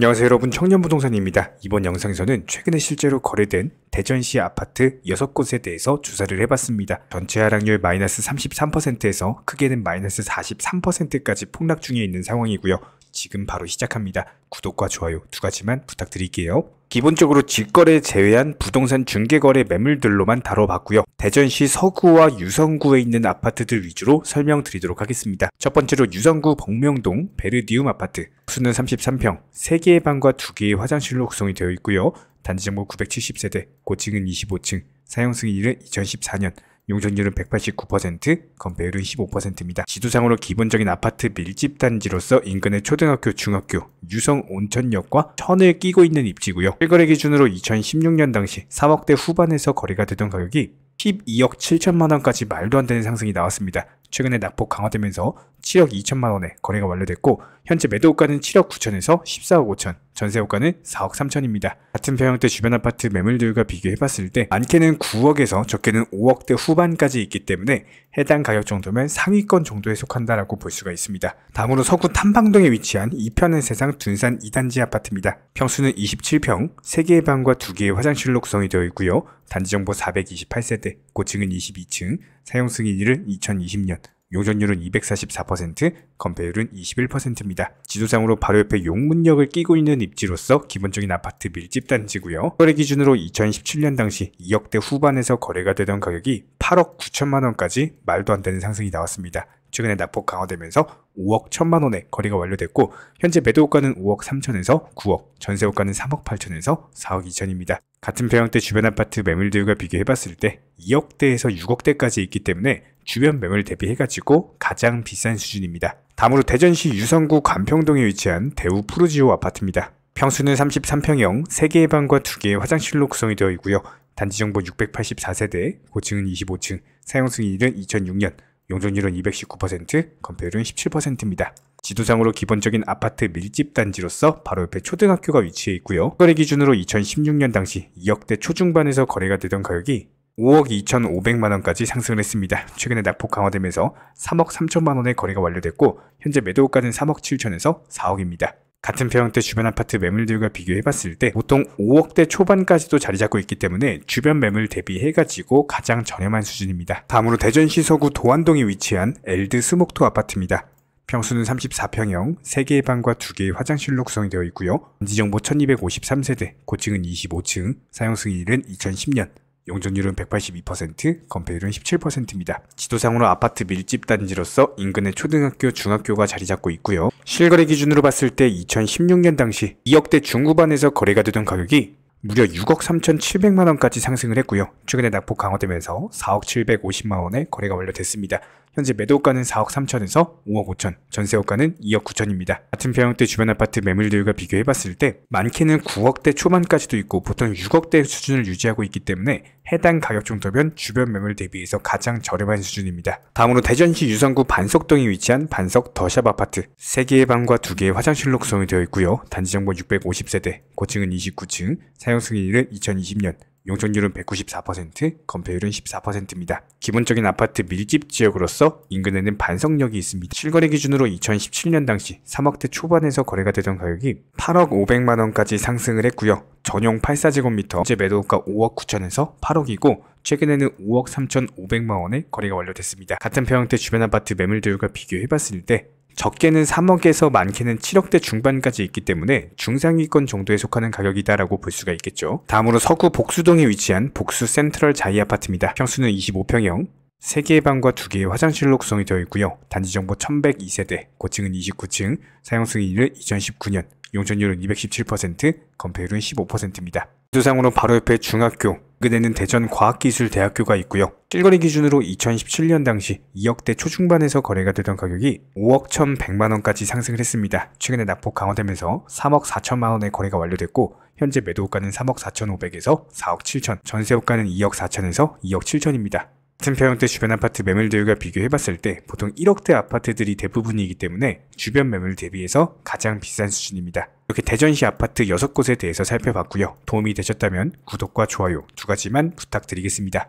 안녕하세요 여러분, 청년부동산입니다. 이번 영상에서는 최근에 실제로 거래된 대전시 아파트 6곳에 대해서 조사를 해봤습니다. 전체 하락률 마이너스 33%에서 크게는 마이너스 43%까지 폭락 중에 있는 상황이고요. 지금 바로 시작합니다. 구독과 좋아요 두 가지만 부탁드릴게요. 기본적으로 직거래 제외한 부동산 중개거래 매물들로만 다뤄봤고요. 대전시 서구와 유성구에 있는 아파트들 위주로 설명드리도록 하겠습니다. 첫 번째로 유성구 복명동 베르디움 아파트, 수는 33평, 3개의 방과 2개의 화장실로 구성이 되어 있고요. 단지정보 970세대, 고층은 25층, 사용승인일은 2014년, 용적률은 189%, 건폐율은 15%입니다. 지도상으로 기본적인 아파트 밀집 단지로서 인근의 초등학교, 중학교, 유성 온천역과 천을 끼고 있는 입지고요. 실거래 기준으로 2016년 당시 3억대 후반에서 거래가 되던 가격이 12억 7천만원까지 말도 안 되는 상승이 나왔습니다. 최근에 낙폭 강화되면서 7억 2천만원에 거래가 완료됐고, 현재 매도가는 7억 9천에서 14억 5천, 전세호가는 4억 3천입니다. 같은 평형대 주변 아파트 매물들과 비교해봤을 때 많게는 9억에서 적게는 5억대 후반까지 있기 때문에 해당 가격 정도면 상위권 정도에 속한다라고 볼 수가 있습니다. 다음으로 서구 탐방동에 위치한 이편의 세상 둔산 2단지 아파트입니다. 평수는 27평, 3개의 방과 2개의 화장실로 구성이 되어 있고요. 단지정보 428세대, 고층은 22층, 사용승인일은 2020년, 용적률은 244%, 건폐율은 21%입니다. 지도상으로 바로 옆에 용문역을 끼고 있는 입지로서 기본적인 아파트 밀집 단지고요. 거래 기준으로 2017년 당시 2억대 후반에서 거래가 되던 가격이 8억 9천만원까지 말도 안 되는 상승이 나왔습니다. 최근에 낙폭 강화되면서 5억 1천만원에 거래가 완료됐고, 현재 매도가는 5억 3천에서 9억, 전세호가는 3억 8천에서 4억 2천입니다. 같은 평형대 주변 아파트 매물들과 비교해봤을 때 2억대에서 6억대까지 있기 때문에 주변 매물 대비해가지고 가장 비싼 수준입니다. 다음으로 대전시 유성구 관평동에 위치한 대우 푸르지오 아파트입니다. 평수는 33평형, 3개의 방과 2개의 화장실로 구성이 되어 있고요. 단지정보 684세대, 고층은 25층, 사용승인일은 2006년, 용적률은 219%, 건폐율은 17%입니다. 지도상으로 기본적인 아파트 밀집 단지로서 바로 옆에 초등학교가 위치해 있고요. 거래 기준으로 2016년 당시 2억대 초중반에서 거래가 되던 가격이 5억 2,500만원까지 상승을 했습니다. 최근에 낙폭 강화되면서 3억 3천만원에 거래가 완료됐고, 현재 매도가는 3억 7천에서 4억입니다. 같은 평형대 주변 아파트 매물들과 비교해봤을 때 보통 5억대 초반까지도 자리 잡고 있기 때문에 주변 매물 대비해가지고 가장 저렴한 수준입니다. 다음으로 대전시 서구 도안동에 위치한 엘드 스목토 아파트입니다. 평수는 34평형, 3개의 방과 2개의 화장실로 구성이 되어 있고요. 단지정보 1253세대, 고층은 25층, 사용승인일은 2010년, 용적률은 182%, 건폐율은 17%입니다. 지도상으로 아파트 밀집 단지로서 인근의 초등학교, 중학교가 자리 잡고 있고요. 실거래 기준으로 봤을 때 2016년 당시 2억대 중후반에서 거래가 되던 가격이 무려 6억 3,700만원까지 상승을 했고요. 최근에 낙폭 강화되면서 4억 750만원에 거래가 완료됐습니다. 현재 매도가는 4억 3천에서 5억 5천, 전세호가는 2억 9천입니다. 같은 평형대 주변 아파트 매물들과 비교해봤을 때 많게는 9억대 초반까지도 있고 보통 6억대 수준을 유지하고 있기 때문에 해당 가격 정도면 주변 매물 대비해서 가장 저렴한 수준입니다. 다음으로 대전시 유성구 반석동에 위치한 반석 더샵 아파트, 3개의 방과 2개의 화장실로 구성이 되어 있고요. 단지정보 650세대, 고층은 29층, 사용승인일은 2020년, 용적률은 194%, 건폐율은 14%입니다. 기본적인 아파트 밀집 지역으로서 인근에는 반석역이 있습니다. 실거래 기준으로 2017년 당시 3억대 초반에서 거래가 되던 가격이 8억 500만원까지 상승을 했고요. 전용 84제곱미터, 현재 매도가 5억 9천에서 8억이고 최근에는 5억 3,500만원에 거래가 완료됐습니다. 같은 평형대 주변 아파트 매물들과 비교해봤을 때 적게는 3억에서 많게는 7억대 중반까지 있기 때문에 중상위권 정도에 속하는 가격이다라고 볼 수가 있겠죠. 다음으로 서구 복수동에 위치한 복수 센트럴 자이 아파트입니다. 평수는 25평형, 3개의 방과 2개의 화장실로 구성이 되어 있고요. 단지정보 1102세대, 고층은 29층, 사용승인일은 2019년, 용적률은 217%, 건폐율은 15%입니다. 지도상으로 바로 옆에 중학교, 인근에는 대전과학기술대학교가 있고요. 실거래 기준으로 2017년 당시 2억대 초중반에서 거래가 되던 가격이 5억 1,100만원까지 상승을 했습니다. 최근에 낙폭 강화되면서 3억 4천만원에 거래가 완료됐고, 현재 매도가는 3억 4,500에서 4억 7천, 전세호가는 2억 4천에서 2억 7천입니다. 같은 평형대 주변 아파트 매물들과 비교해봤을 때 보통 1억대 아파트들이 대부분이기 때문에 주변 매물 대비해서 가장 비싼 수준입니다. 이렇게 대전시 아파트 6곳에 대해서 살펴봤고요. 도움이 되셨다면 구독과 좋아요 두 가지만 부탁드리겠습니다.